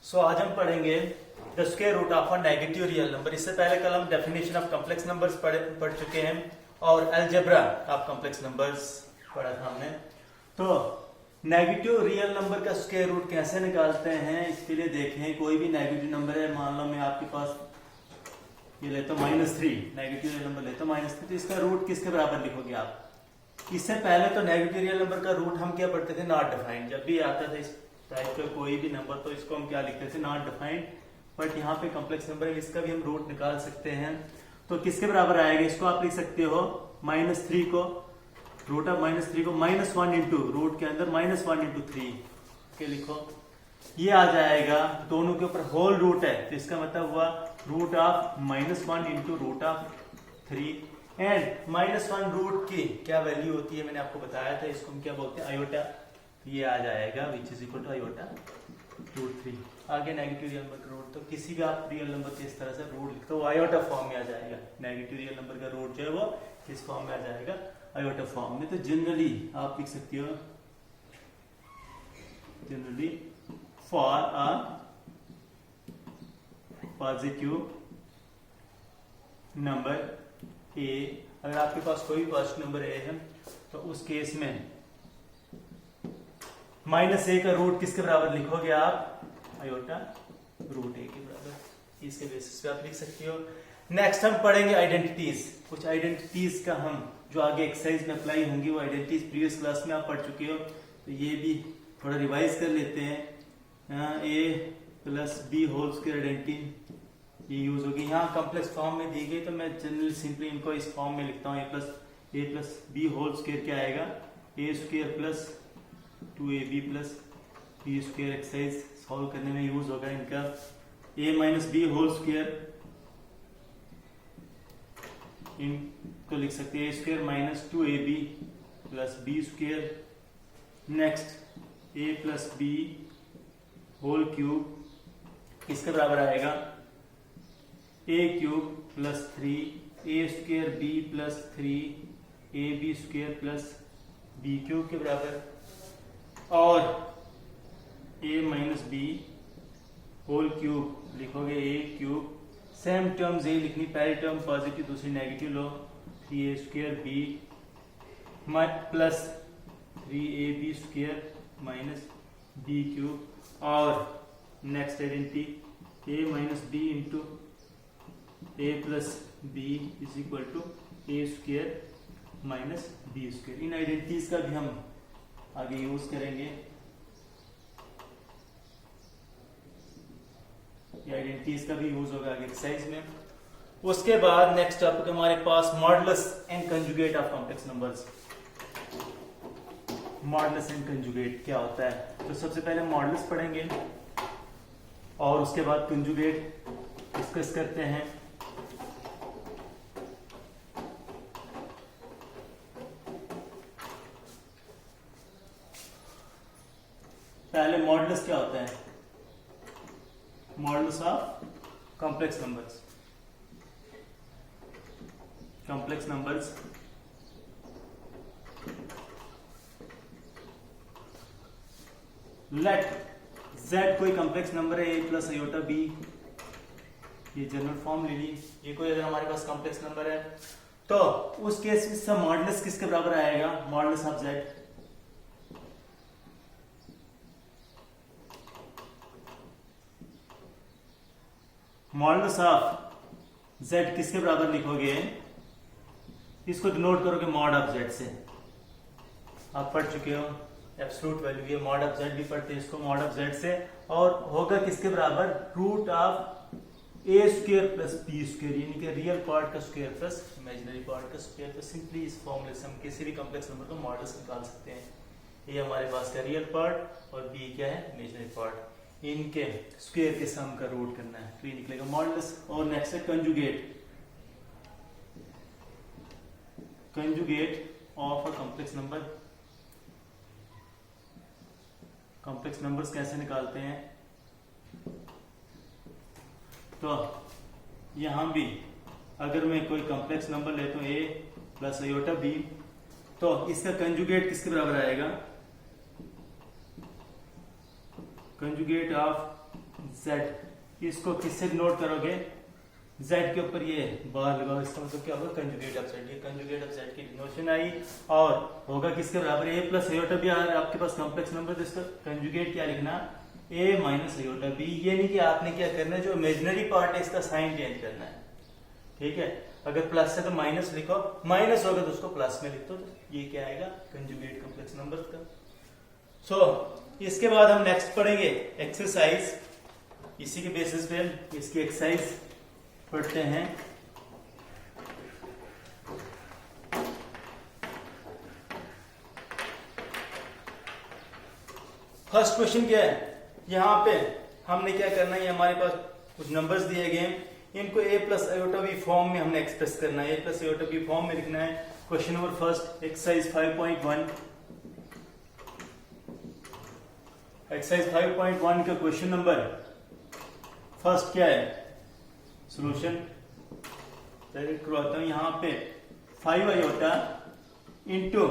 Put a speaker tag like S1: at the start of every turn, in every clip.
S1: आज हम पढ़ेंगे the square root of a negative real number. इससे पहले कल हम डेफिनेशन ऑफ कॉम्प्लेक्स नंबर्स पढ़ चुके हैं और अलजेब्रा ऑफ कॉम्प्लेक्स नंबर्स पढ़ा था हमने। तो नेगेटिव रियल नंबर का स्क्वायर रूट कैसे निकालते हैं इसके लिए देखें। कोई भी नेगेटिव नंबर है, मान लो मैं आपके पास ये लेता हूँ -3, नेगेटिव रियल नंबर लेता हूँ -3, तो इसका रूट किसके बराबर लिखोगे आप। इससे पहले तो नेगेटिव रियल नंबर का रूट हम क्या पढ़ते थे, नॉट डिफाइंड। जब भी आता था इस टाइप का कोई भी नंबर तो इसको हम क्या लिखते थे, नॉट डिफाइंड। बट यहाँ पे कॉम्प्लेक्स नंबर है, इसका भी हम रूट निकाल सकते हैं। तो किसके बराबर आएगा, इसको आप लिख सकते हो -3 को, रूट ऑफ -3 को -1 इंटू रूट के अंदर -1 इंटू 3 के लिखो, ये आ जाएगा। दोनों के ऊपर होल रूट है तो इसका मतलब हुआ root of -1 into root of 3 and -1 root की क्या वैल्यू होती है मैंने आपको बताया था, इसको हम क्या बोलते हैं, आयोटा। ये आ जाएगा which is equal to iota √3। आगे नेगेटिव रियल नंबर का रूट, तो किसी भी आप रियल नंबर के इस तरह से रूट लिखते हो आयोटा फॉर्म में आ जाएगा। नेगेटिव रियल नंबर का रूट जो है वो किस फॉर्म में आ जाएगा, आयोटा फॉर्म में। तो जनरली आप लिख सकते हो, generally for a positive number A, अगर आपके पास कोई भी पॉजिटिव नंबर ए है तो उस केस में -a का रूट किसके बराबर लिखोगे आप, आयोटा √a के बराबर। इसके बेसिस पे आप लिख सकते हो। नेक्स्ट हम पढ़ेंगे आइडेंटिटीज। कुछ आइडेंटिटीज का हम जो आगे एक्सरसाइज में अप्लाई होंगी वो आइडेंटिटीज प्रीवियस क्लास में आप पढ़ चुके हो, तो ये भी थोड़ा रिवाइज कर लेते हैं। a + b whole square identity ये यूज होगी। यहाँ कॉम्प्लेक्स फॉर्म में दी गई तो मैं जनरली सिंपली इनको इस फॉर्म में लिखता हूँ। a + b होल स्क्वायर क्या आएगा, a² + 2ab + b² exercise solve करने में यूज होगा इनका। a - b होल स्क्वायर इनको लिख सकते हैं a² - 2ab + b²। Next a + b whole cube इसके बराबर आएगा a³ + 3 a² b + 3 ab² + b³ के बराबर, और a - b होल क्यूब लिखोगे a³ सेम टर्म्स यही लिखनी, पहली टर्म पॉजिटिव दूसरी नेगेटिव लो, 3a² b + 3ab² - b³। और next identity a - b into a + b is equal to a² - b²। इन आइडेंटिटीज का भी हम आगे यूज करेंगे। ये आइडेंटिटीज का भी यूज होगा आगे एक्सरसाइज में। उसके बाद नेक्स्ट टॉपिक हमारे पास modulus and conjugate of complex numbers. Modulus and conjugate क्या होता है, तो सबसे पहले मॉडुलस पढ़ेंगे और उसके बाद कंजुगेट डिस्कस करते हैं। पहले मॉडुलस क्या होता है, modulus of complex numbers. Complex numbers let z कोई कॉम्प्लेक्स नंबर है a + आयोटा b, ये जनरल फॉर्म ले ली। ये कोई अगर हमारे पास कॉम्प्लेक्स नंबर है तो उस केस में इसका मॉडुलस किसके बराबर आएगा, modulus of z। Modulus of z किसके बराबर लिखोगे, इसको डिनोट करोगे मॉड ऑफ z से। आप पढ़ चुके हो एब्सोल्यूट वैल्यू, ये मॉड ऑफ z भी पढ़ते हैं इसको मॉड ऑफ z से, और होगा किसके बराबर, रूट ऑफ a² + b², यानी कि रियल पार्ट का स्क्वायर प्लस इमेजिनरी पार्ट का स्क्वायर। तो सिंपली इस फॉर्मूले से हम किसी भी कॉम्प्लेक्स नंबर का मॉडुलस निकाल सकते हैं। ये हमारे पास का रियल पार्ट और b क्या है, इमेजिनरी पार्ट, इनके स्क्वायर के सम का रूट करना है तो ये निकलेगा मॉडुलस। और नेक्स्ट है conjugate. Conjugate of a complex number. Complex numbers कैसे निकालते हैं, तो यहां भी अगर मैं कोई कॉम्प्लेक्स नंबर लेता हूं a + आयोटा b, तो इसका कंजुगेट किसके बराबर आएगा, कंजुगेट ऑफ z, इसको किससे नोट करोगे, z के ऊपर ये बार लगाओ, इसका मतलब क्या होगा, कंजुगेट ऑफ z। ये कंजुगेट ऑफ z की डिनोशन आई और होगा किसके बराबर, a प्लस आयोटा b। आपके पास कॉम्प्लेक्स नंबर तो इसका कंजुगेट क्या लिखना, a माइनस आयोटा b। ये नहीं कि आपने क्या करना है, जो इमेजिनरी पार्ट है इसका साइन चेंज करना है, ठीक है। अगर प्लस है तो माइनस लिखो, माइनस होगा तो उसको प्लस में लिख दो, तो ये क्या आएगा, कंजुगेट कॉम्प्लेक्स नंबर का। इसके बाद हम नेक्स्ट पढ़ेंगे एक्सरसाइज, इसी के बेसिस पे इसकी एक्सरसाइज पढ़ते हैं। फर्स्ट क्वेश्चन क्या है, यहां पे हमने क्या करना है, हमारे पास कुछ नंबर्स दिए गए हैं, इनको a plus iota b form में हमने एक्सप्रेस करना है, a plus iota b form में लिखना है। Question number first, exercise 5.1। Exercise 5.1 का क्वेश्चन नंबर फर्स्ट क्या है, सॉल्यूशन करवाता हूं। यहां पे 5 आयोटा इंटू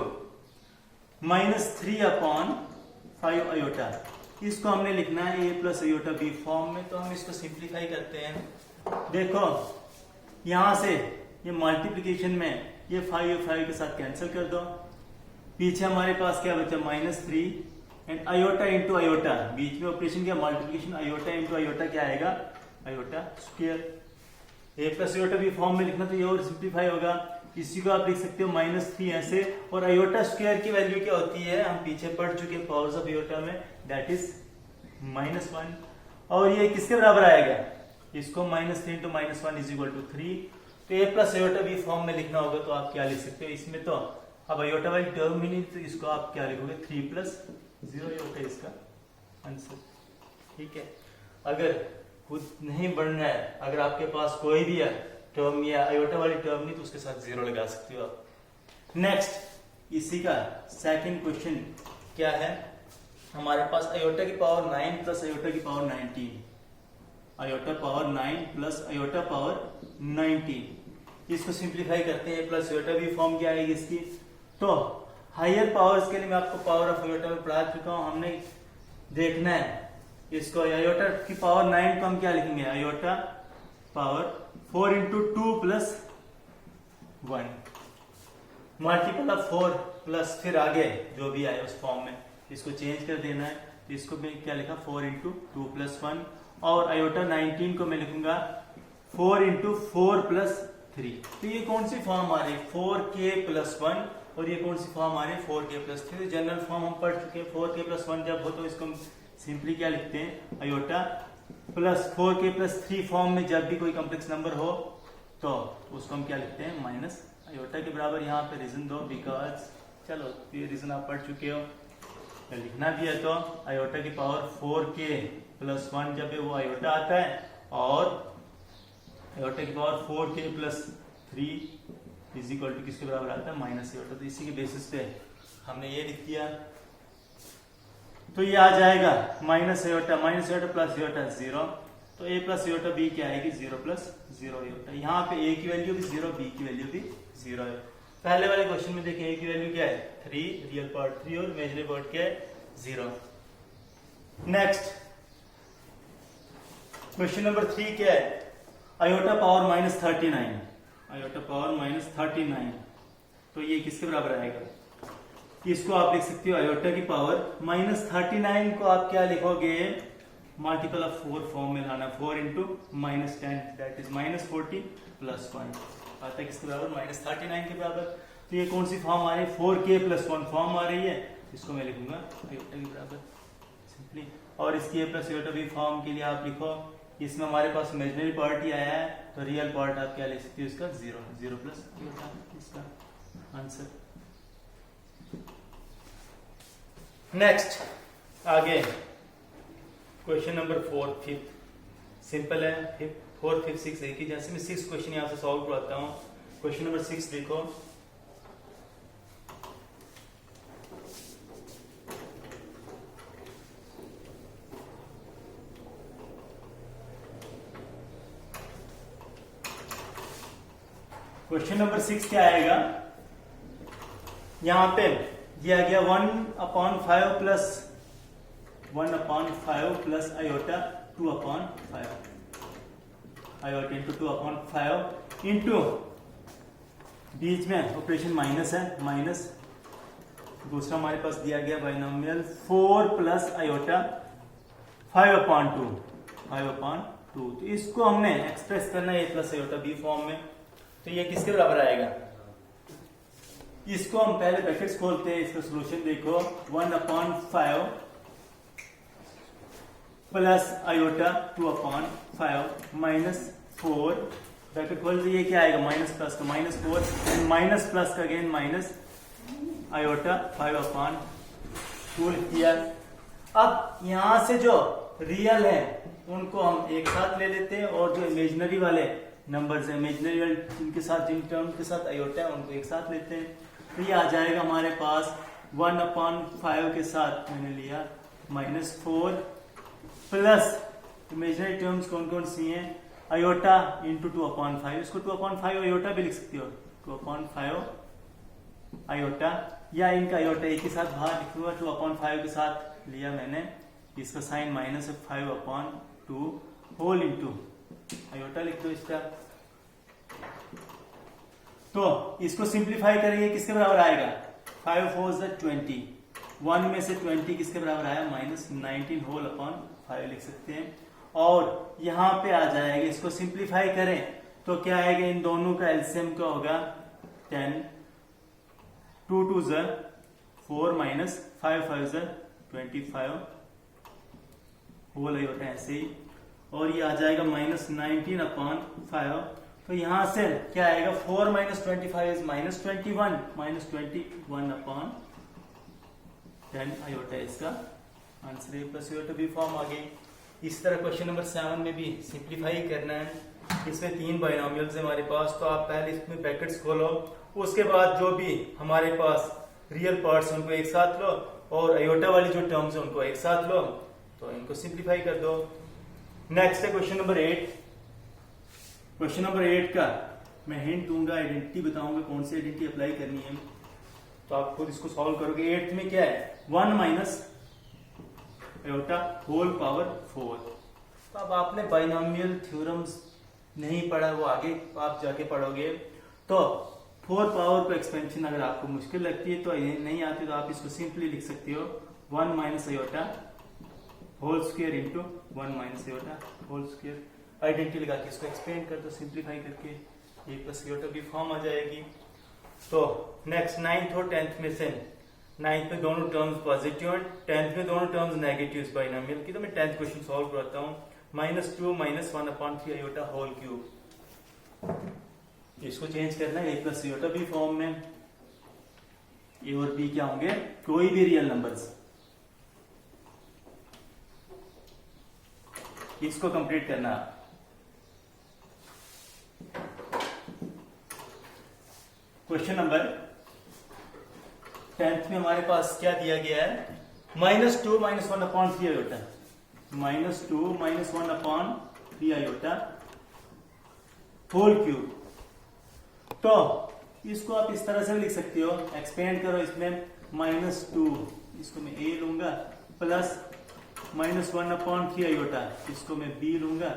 S1: -3/5 आयोटा, इसको हमने लिखना है a plus iota b form में। तो हम इसको सिंप्लीफाई करते हैं। देखो यहां से ये मल्टीप्लिकेशन में ये 5 के साथ कैंसिल कर दो, पीछे हमारे पास क्या बचा, -3 एंड आयोटा इंटू आयोटा, बीच में ऑपरेशन क्या, मल्टीप्लिकेशन, आयोटा इंटू आयोटा क्या आएगा, iota square. a plus iota b form में लिखना तो ये और सिंप्लीफाई होगा। इसी को आप लिख सकते हो -3 ऐसे, और आयोटा स्क्वायर की वैल्यू क्या होती है, हम पीछे पढ़ चुके हैं पावर्स ऑफ आयोटा में, दैट इज -1। और ये किसके बराबर आएगा, इसको -3 इंटू -1 इज इक्वल टू 3। तो a plus iota b form में लिखना होगा तो आप क्या लिख सकते हो, इसमें तो अब आयोटा वाली टर्म ही नहीं, तो इसको आप क्या लिखोगे, 3 + 0 होगा इसका आंसर, ठीक है। अगर खुद नहीं बढ़ना है, अगर आपके पास कोई भी है टर्म या आयोटा वाली टर्म नहीं, तो उसके साथ 0 लगा सकते हो आप। नेक्स्ट इसी का सेकंड क्वेश्चन क्या है, हमारे पास आयोटा की पावर 9 प्लस आयोटा की power 19, iota power 9 plus iota power 19, इसको सिंप्लीफाई करते हैं। प्लस आयोटा भी फॉर्म क्या आएगी इसकी, तो हायर पावर्स के लिए मैं आपको पावर ऑफ आयोटा में पढ़ा चुका हूं, हमने देखना है इसको। आयोटा की पावर 9 को हम क्या लिखेंगे, iota power 4 into 2 + 1, multiple of 4 plus फिर आगे जो भी आए उस फॉर्म में इसको चेंज कर देना है। तो इसको मैं क्या लिखा, 4 इंटू 2 + 1, और आयोटा 19 को मैं लिखूंगा 4 इंटू 4 + 3। तो ये कौन सी फॉर्म आ रही है, 4k + 1, और ये कौन सी फॉर्म आ रही है, 4k + 3। जनरल फॉर्म हम पढ़ चुके हैं, 4k + 1 जब हो तो इसको सिंपली क्या लिखते हैं, आयोटा प्लस 4k + 3 फॉर्म में जब भी कोई कॉम्प्लेक्स नंबर हो तो उसको हम क्या लिखते हैं, माइनस आयोटा के बराबर। यहाँ पे रीजन दो, बिकॉज चलो ये रीजन आप पढ़ चुके हो, लिखना भी है तो आयोटा की पावर 4k + 1 जब वो आयोटा आता है, और आयोटा की power 4k + 3 is equal to किसके बराबर आता है, माइनस आयोटा। तो इसी के बेसिस पे हमने ये लिख दिया। तो ये आ जाएगा माइनस आयोटा प्लस आयोटा 0, तो a प्लस आयोटा b क्या आएगी, 0 + 0 आयोटा। यहाँ पे a की वैल्यू भी 0, b की वैल्यू भी 0 है। पहले वाले क्वेश्चन में देखिए a की वैल्यू क्या है, 3, रियल पार्ट 3 और इमेजिनरी पार्ट क्या है, 0। नेक्स्ट क्वेश्चन नंबर 3 क्या है, आयोटा पावर -39, आयोटा पावर -39, तो ये किसके बराबर आएगा, इसको आप लिख सकते हो आयोटा की पावर -39 को आप क्या लिखोगे, मल्टीपल ऑफ 4 फॉर्म में लाना, 4 इंटू -10 दैट इज -40 + 1 आता है किसके बराबर, -39 के बराबर। तो ये कौन सी फॉर्म आ रही है, 4k + 1 फॉर्म आ रही है, इसको मैं लिखूंगा आयोटा के बराबर सिंपली। और इसकी a plus iota b form के लिए आप लिखो, इसमें हमारे पास इमेजिनरी पार्ट ही आया है, तो रियल पार्ट आप क्या लिख सकते हो, इसका 0 + आयोटा, इसका आंसर। नेक्स्ट आगे क्वेश्चन नंबर 4 5 सिंपल है, 4 5 6 एक ही, जैसे मैं 6 क्वेश्चन यहां से सॉल्व करवाता हूं। क्वेश्चन नंबर 6 देखो, क्वेश्चन नंबर 6 क्या आएगा, यहां पे दिया गया 1/5 + 1/5 + आयोटा 2/5 आयोटा इंटू 2/5 इंटू बीच में ऑपरेशन माइनस है, माइनस दूसरा हमारे पास दिया गया बाइनोमियल 4 प्लस आयोटा 5/2 5/2। तो इसको हमने एक्सप्रेस करना है a plus iota b form में। तो ये किसके बराबर आएगा? इसको हम पहले ब्रैकेट्स खोलते हैं, इसका सॉल्यूशन देखो 1/5 प्लस आयोटा 2/5 माइनस 4 ब्रैकेट खोल दीजिए, क्या आएगा माइनस प्लस का माइनस 4 एंड माइनस प्लस का अगेन माइनस आयोटा 5/2 लिख दिया। अब यहां से जो रियल है उनको हम एक साथ ले लेते हैं और जो इमेजिनरी वाले नंबर्स हैं, इमेजिनरी वाले जिनके साथ जिन टर्म के साथ आयोटा है उनको एक साथ लेते हैं। तो ये आ जाएगा हमारे पास 1/5 के साथ मैंने लिया -4 प्लस इमेजिनरी टर्म्स कौन कौन सी हैं, आयोटा इंटू 2/5। इसको 2/5 आयोटा भी लिख सकते हो, 2/5 आयोटा, या इनका आयोटा एक ही साथ बाहर लिखूंगा, 2/5 के साथ लिया मैंने, इसका साइन माइनस है 5/2 होल इंटू आयोटा लिख दो इसका। तो इसको सिंप्लीफाई करेंगे, किसके बराबर आएगा 5 4 20, 1 में से 20 किसके बराबर आया -19 होल अपॉन 5 लिख सकते हैं। और यहां पे आ जाएगा, इसको सिंप्लीफाई करें तो क्या आएगा, इन दोनों का एलसीएम क्या होगा 10, 2 2 4 माइनस 5 5 25 होल आयोटा ऐसे ही, और ये आ जाएगा -19/5। तो यहां से क्या आएगा 4 - 25 इज -21 -21/10 आयोटा इसका आंसर। ए प्लस आयोटा बी फॉर्म आ गई। इस तरह क्वेश्चन नंबर 7 में भी सिंप्लीफाई करना है। इसमें 3 बाइनोमियल्स है हमारे पास, तो आप पहले इसमें ब्रैकेट्स खोलो, उसके बाद जो भी हमारे पास रियल पार्ट्स उनको एक साथ लो और आयोटा वाली जो टर्म्स है उनको एक साथ लो, तो इनको सिंप्लीफाई कर दो। नेक्स्ट है क्वेश्चन नंबर 8। क्वेश्चन नंबर 8 का मैं हिंट दूंगा, आइडेंटिटी बताऊंगा कौन सी आइडेंटिटी अप्लाई करनी है, तो आप खुद इसको सॉल्व करोगे। 8th में क्या है 1 माइनस आयोटा होल पावर 4। तो अब आपने बाइनोमियल थ्योरम्स नहीं पढ़ा, वो आगे आप जाके पढ़ोगे। तो 4 पावर को एक्सपेंशन अगर आपको मुश्किल लगती है तो नहीं आती, तो आप इसको सिंपली लिख सकते हो 1 minus iota whole square into 1 minus iota whole square. Identity लगा के इसको एक्सपेंड कर दो सिंप्लीफाई करके, ए प्लस आयोटा की फॉर्म आ जाएगी। तो नेक्स्ट 9th और 10th में से 9th में दोनों टर्म्स पॉजिटिव और 10th में दोनों टर्म्स नेगेटिव बाइनोमियल की। तो मैं 10th क्वेश्चन सॉल्व करता हूँ। -2 - 1/3 आयोटा होल क्यूब, इसको चेंज करना है ए प्लस आयोटा बी फॉर्म में। ए और बी क्या होंगे, कोई भी रियल नंबर्स। इसको कंप्लीट करना। क्वेश्चन नंबर 10th में हमारे पास क्या दिया गया है, -2 - 1/3 आयोटा, -2 - 1/3 आयोटा होल क्यूब। तो इसको आप इस तरह से भी लिख सकते हो, एक्सपेंड करो इसमें -2, इसको मैं a लूंगा, प्लस -1/3 आयोटा, इसको मैं b लूंगा।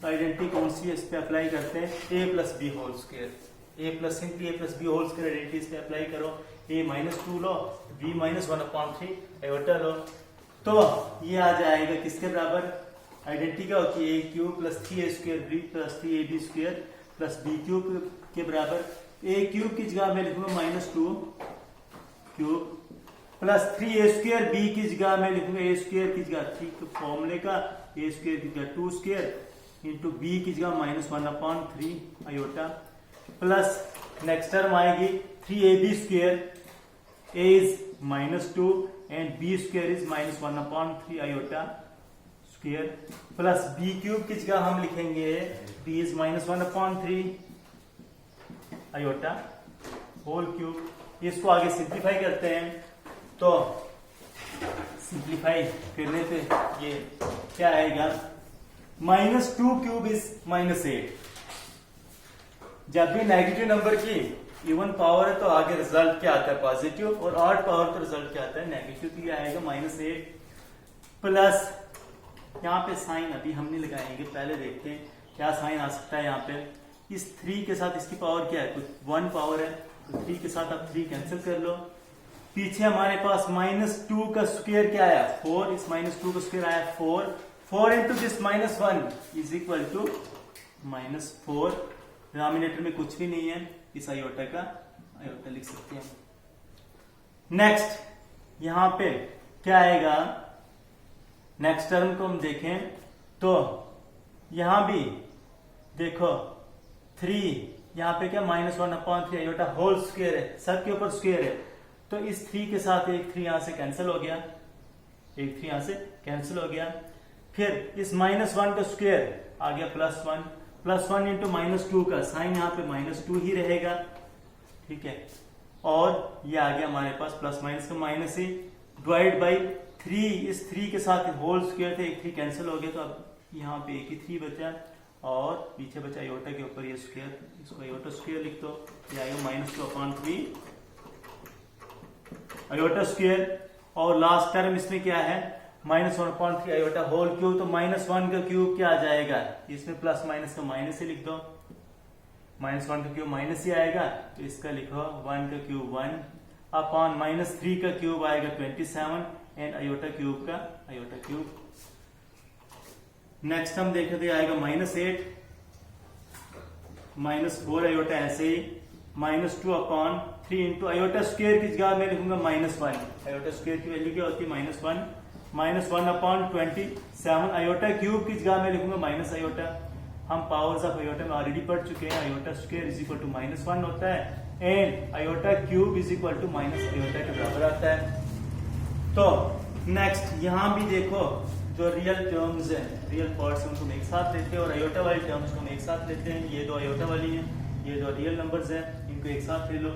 S1: तो आइडेंटिटी कौन सी है, इस पे अप्लाई करते हैं, a plus B whole square. a plus simply a plus B whole square identity इस पे अप्लाई करो, a -2 लो, b -1/3 आयोटा लो। तो ये आ जाएगा किसके बराबर, आइडेंटिटी क्या होती है a cube plus 3a² b plus 3ab square plus b cube के बराबर। a क्यूब की जगह में लिखूंगा -2 क्यूब प्लस 3a² b की जगह में लिखूंगा a² की जगह 3 फॉर्मूले का, a² की जगह 2² इंटू b की जगह -1/3 आयोटा, प्लस नेक्स्ट टर्म आएगी 3ab², a is -2 and b² is -1/3 iota square, plus b cube की जगह हम लिखेंगे b is -1/3 iota whole cube. इसको आगे सिंप्लीफाई करते हैं, तो सिंप्लीफाई करने पे ये क्या आएगा, -2 क्यूब इज -8। जब भी नेगेटिव नंबर की इवन पावर है तो आगे रिजल्ट क्या आता है पॉजिटिव, और ऑड पावर तो रिजल्ट क्या आता है नेगेटिव। तो ये आएगा -8 प्लस यहाँ पे साइन अभी हम नहीं लगाएंगे, पहले देखते हैं क्या साइन आ सकता है यहाँ पे। इस 3 के साथ इसकी पावर क्या है, कुछ 1 पावर है, तो 3 के साथ आप 3 कैंसिल कर लो। पीछे हमारे पास -2 का स्क्वायर क्या आया, 4, इस -2 का स्क्वायर आया 4 into this -1 is equal to -4। Denominator में कुछ भी नहीं है, इस आयोटा का आयोटा लिख सकते हैं। नेक्स्ट यहाँ पे क्या आएगा, नेक्स्ट टर्म को हम देखें तो यहां भी देखो 3, यहाँ पे क्या -1/3 आयोटा होल स्क्वायर है, सब के ऊपर स्क्वायर है, तो इस 3 के साथ एक 3 यहां से कैंसिल हो गया, एक 3 यहां से कैंसिल हो गया। फिर इस -1 का स्क्वायर आ गया +1 इंटू -2 का साइन यहाँ पे -2 ही रहेगा, ठीक है। और ये आ गया हमारे पास प्लस माइनस का माइनस ही, डिवाइड बाई 3, इस 3 के साथ होल स्क्वायर थे, एक 3 कैंसिल हो गया, तो अब यहाँ पे एक ही 3 बचा और पीछे बचा आयोटा के ऊपर ये स्क्वायर, इसको आयोटा स्क्वायर लिख दो, ये आएगा -2/3 आयोटा स्क्वायर। और लास्ट टर्म इसमें क्या है, -1/3 आयोटा होल क्यूब, तो -1 का क्यूब क्या आ जाएगा, इसमें प्लस माइनस का माइनस ही लिख दो, -1 का क्यूब माइनस ही आएगा, तो इसका लिखो 1 का क्यूब 1 अपॉन -3 का क्यूब आएगा 27 एंड आयोटा क्यूब का आयोटा क्यूब। नेक्स्ट हम देखे थे आएगा -8 -4 आयोटा ऐसे ही, -2/3 इंटू आयोटा स्क्वायर की जगह मैं लिखूंगा -1, आयोटा स्क्वायर की वैल्यू क्या होती है -1/27 आयोटा क्यूब की जगह मैं लिखूंगा माइनस आयोटा। हम पावर्स ऑफ आयोटा में ऑलरेडी पढ़ चुके हैं, iota square is equal to -1 होता है and iota cube is equal to minus iota के बराबर आता है। तो नेक्स्ट यहां भी देखो जो रियल टर्म्स है, रियल पार्ट्स हैं, उनको हम एक साथ लेते हैं और आयोटा वाली टर्म्स को हम एक साथ लेते हैं। ये 2 आयोटा वाली हैं, ये 2 रियल नंबर्स हैं, इनको एक साथ ले लो।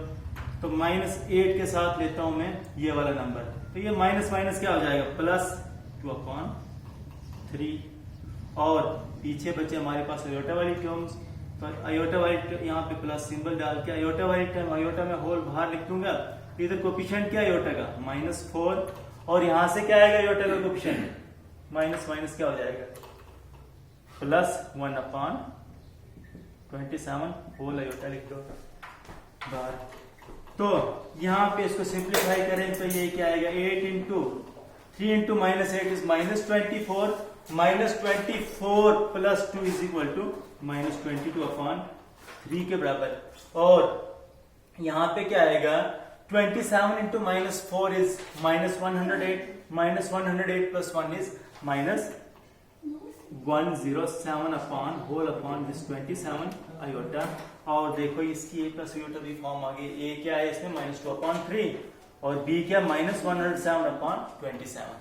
S1: तो -8 के साथ लेता हूं मैं ये वाला नंबर, तो ये माइनस माइनस क्या हो जाएगा +2/3 और पीछे बचे हमारे पास आयोटा वाली टर्म्स, तो आयोटा वाली यहाँ पे प्लस सिंबल डाल के आयोटा वाली टर्म, आयोटा में होल बाहर लिख दूंगा, तो इधर कोफिशिएंट क्या आयोटा का -4 और यहां से क्या आएगा आयोटा का कोफिशिएंट माइनस माइनस क्या हो जाएगा +1/27 होल आयोटा लिख दो बाहर। तो यहां पे इसको सिंप्लीफाई करें तो ये क्या आएगा 8 into 3 into -8 is -24 -24 plus 2 is equal to -22/3 के बराबर। और यहां पे क्या आएगा 27 into -4 is -108 -108 plus 1 is -107 upon whole upon this 27 iota. और देखो इसकी a प्लस आयोटा भी फॉर्म आ गई, a क्या है इसमें -2/3 और b क्या -107/27।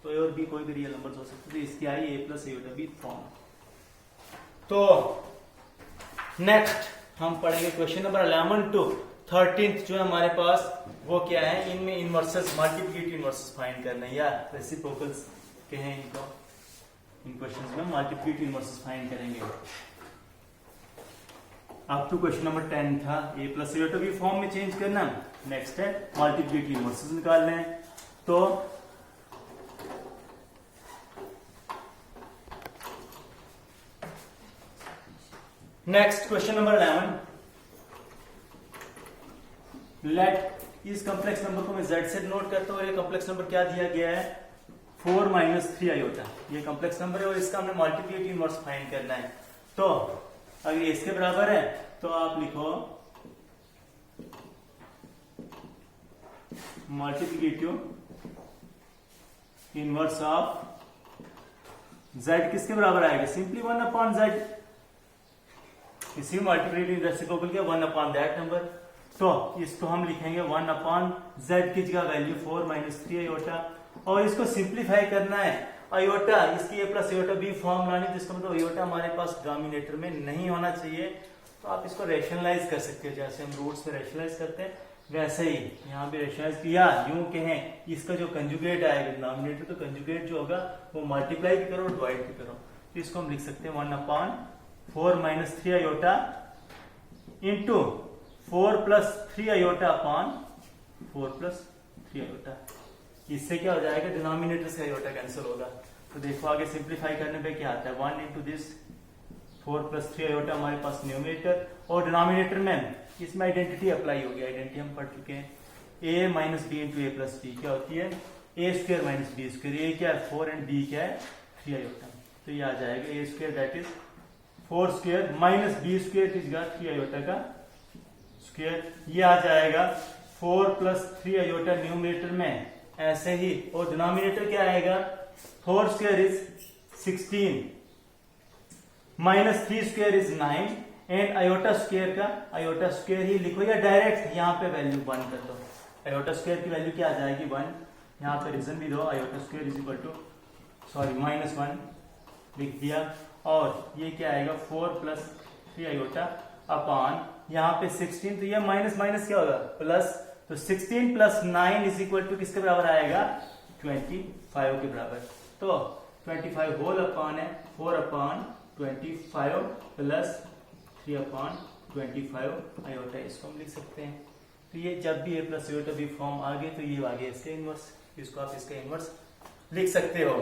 S1: तो और भी कोई भी रियल नंबर हो सकते थे, इसकी आई a प्लस आयोटा भी फॉर्म। तो नेक्स्ट हम पढ़ेंगे क्वेश्चन नंबर 11 टू 13 जो है हमारे पास, वो क्या है, इनमें इनवर्सेस मल्टीप्लिकेटिव इनवर्सेस फाइंड करना है या रेसिप्रोकल्स कहें इनको, इन क्वेश्चंस में मल्टीप्लिकेटिव इनवर्सेस फाइंड करेंगे। अप टू क्वेश्चन नंबर 10 था a प्लस आयोटा भी फॉर्म में चेंज करना, नेक्स्ट है मल्टीप्लिकेटिव इनवर्सेस निकालने हैं। तो नेक्स्ट क्वेश्चन नंबर 11, लेट इस कॉम्प्लेक्स नंबर को मैं z से नोट करता हूँ, ये कॉम्प्लेक्स नंबर क्या दिया गया है 4 - 3 आयोटा, ये कॉम्प्लेक्स नंबर है और इसका हमने मल्टीप्लिकेटिव इनवर्स फाइंड करना है। तो अगर ये इसके बराबर है तो आप लिखो मल्टीप्लिकेटिव इनवर्स ऑफ z किसके बराबर आएगा, सिंपली 1/z, इसी मल्टीप्लिकेटिव रेसिप्रोकल के 1/ दैट नंबर। तो इसको हम लिखेंगे 1/z की जगह वैल्यू 4 - 3 आयोटा, और इसको सिंप्लीफाई करना है आयोटा, इसकी a plus iota b form लानी, जिसका मतलब आयोटा हमारे पास डिनोमिनेटर में नहीं होना चाहिए। तो आप इसको रैशनलाइज कर सकते हो, जैसे हम रूट्स में रैशनलाइज करते हैं वैसे ही यहाँ भी रैशनलाइज किया। यूं कहें इसका जो कंजुगेट आएगा डिनोमिनेटर, तो कंजुगेट जो होगा वो मल्टीप्लाई भी करो डिवाइड भी करो, तो इसको हम लिख सकते हैं 1/4 - 3 iota into 4 + 3 iota upon 4 + 3 iota. इससे क्या हो जाएगा डिनोमिनेटर से आयोटा कैंसिल होगा, तो देखो आगे सिंप्लीफाई करने पे क्या आता है, 1 इंटू दिस 4 प्लस 3 आयोटा हमारे पास न्यूमरेटर, और डिनोमिनेटर में इसमें आइडेंटिटी अप्लाई होगी, आइडेंटिटी हम पढ़ चुके हैं, a minus B into A plus B क्या होती है, A square minus B square, A क्या है 4 एंड बी क्या है 3 आयोटा, तो ये आ जाएगा A square that is 4 square minus B square is 3 iota का स्क्र, ये आ जाएगा 4 प्लस 3 आयोटा न्यूमरेटर में, ऐसे ही, और डिनोमिनेटर क्या आएगा 4 square is 16 minus 3 square is 9 and iota square का आयोटा स्क्र ही लिखो या डायरेक्ट यहाँ पे वैल्यू 1 कर दो, आयोटा स्क्र की वैल्यू क्या आ जाएगी 1, यहाँ पे रीजन भी दो, iota square is equal to minus 1 लिख दिया, और ये क्या आएगा 4 प्लस 3 आयोटा अपॉन यहाँ पे 16, तो ये माइनस माइनस क्या होगा प्लस, तो 16 प्लस 9 इज इक्वल टू किसके बराबर आएगा 25 के बराबर, तो 25 होल अपॉन है 4 अपॉन 25 प्लस 3 अपॉन 25 आयोटा, इसको हम लिख सकते हैं। तो ये जब भी ए प्लस आयोटा बी फॉर्म आ गए तो ये आ गया इसके इनवर्स, इसको आप इसका इनवर्स लिख सकते हो।